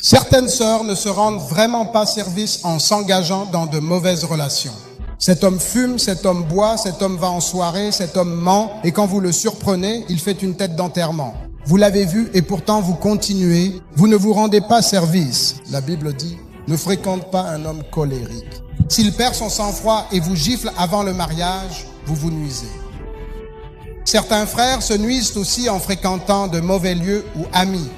Certaines sœurs ne se rendent vraiment pas service en s'engageant dans de mauvaises relations. Cet homme fume, cet homme boit, cet homme va en soirée, cet homme ment, et quand vous le surprenez, il fait une tête d'enterrement. Vous l'avez vu et pourtant vous continuez, vous ne vous rendez pas service. La Bible dit, ne fréquente pas un homme colérique. S'il perd son sang-froid et vous gifle avant le mariage, vous vous nuisez. Certains frères se nuisent aussi en fréquentant de mauvais lieux ou amis.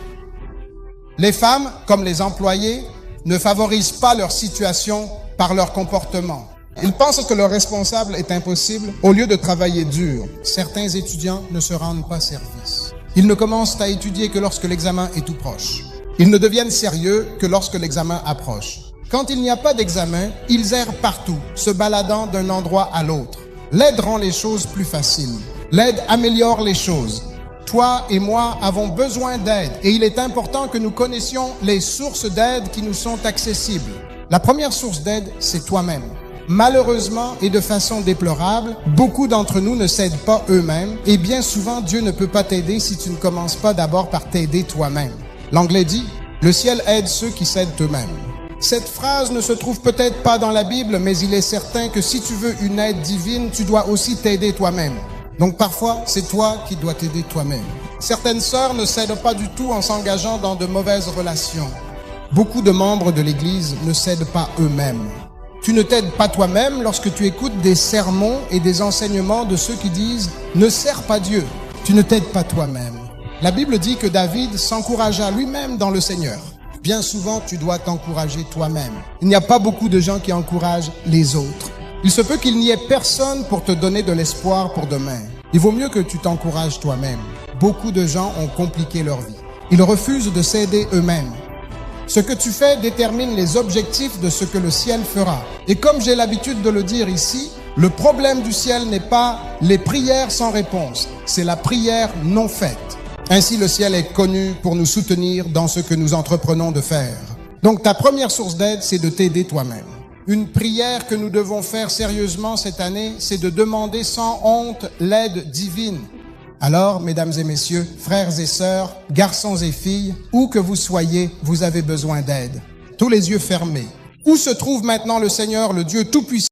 Les femmes, comme les employés, ne favorisent pas leur situation par leur comportement. Ils pensent que leur responsable est impossible au lieu de travailler dur. Certains étudiants ne se rendent pas service. Ils ne commencent à étudier que lorsque l'examen est tout proche. Ils ne deviennent sérieux que lorsque l'examen approche. Quand il n'y a pas d'examen, ils errent partout, se baladant d'un endroit à l'autre. L'aide rend les choses plus faciles. L'aide améliore les choses. Toi et moi avons besoin d'aide et il est important que nous connaissions les sources d'aide qui nous sont accessibles. La première source d'aide, c'est toi-même. Malheureusement et de façon déplorable, beaucoup d'entre nous ne s'aident pas eux-mêmes et bien souvent Dieu ne peut pas t'aider si tu ne commences pas d'abord par t'aider toi-même. L'anglais dit « Le ciel aide ceux qui s'aident eux-mêmes ». Cette phrase ne se trouve peut-être pas dans la Bible, mais il est certain que si tu veux une aide divine, tu dois aussi t'aider toi-même. Donc parfois, c'est toi qui dois t'aider toi-même. Certaines sœurs ne s'aident pas du tout en s'engageant dans de mauvaises relations. Beaucoup de membres de l'Église ne s'aident pas eux-mêmes. Tu ne t'aides pas toi-même lorsque tu écoutes des sermons et des enseignements de ceux qui disent « Ne sers pas Dieu ». Tu ne t'aides pas toi-même. La Bible dit que David s'encouragea lui-même dans le Seigneur. Bien souvent, tu dois t'encourager toi-même. Il n'y a pas beaucoup de gens qui encouragent les autres. Il se peut qu'il n'y ait personne pour te donner de l'espoir pour demain. Il vaut mieux que tu t'encourages toi-même. Beaucoup de gens ont compliqué leur vie. Ils refusent de s'aider eux-mêmes. Ce que tu fais détermine les objectifs de ce que le ciel fera. Et comme j'ai l'habitude de le dire ici, le problème du ciel n'est pas les prières sans réponse, c'est la prière non faite. Ainsi, le ciel est connu pour nous soutenir dans ce que nous entreprenons de faire. Donc, ta première source d'aide, c'est de t'aider toi-même. Une prière que nous devons faire sérieusement cette année, c'est de demander sans honte l'aide divine. Alors, mesdames et messieurs, frères et sœurs, garçons et filles, où que vous soyez, vous avez besoin d'aide. Tous les yeux fermés. Où se trouve maintenant le Seigneur, le Dieu Tout-Puissant?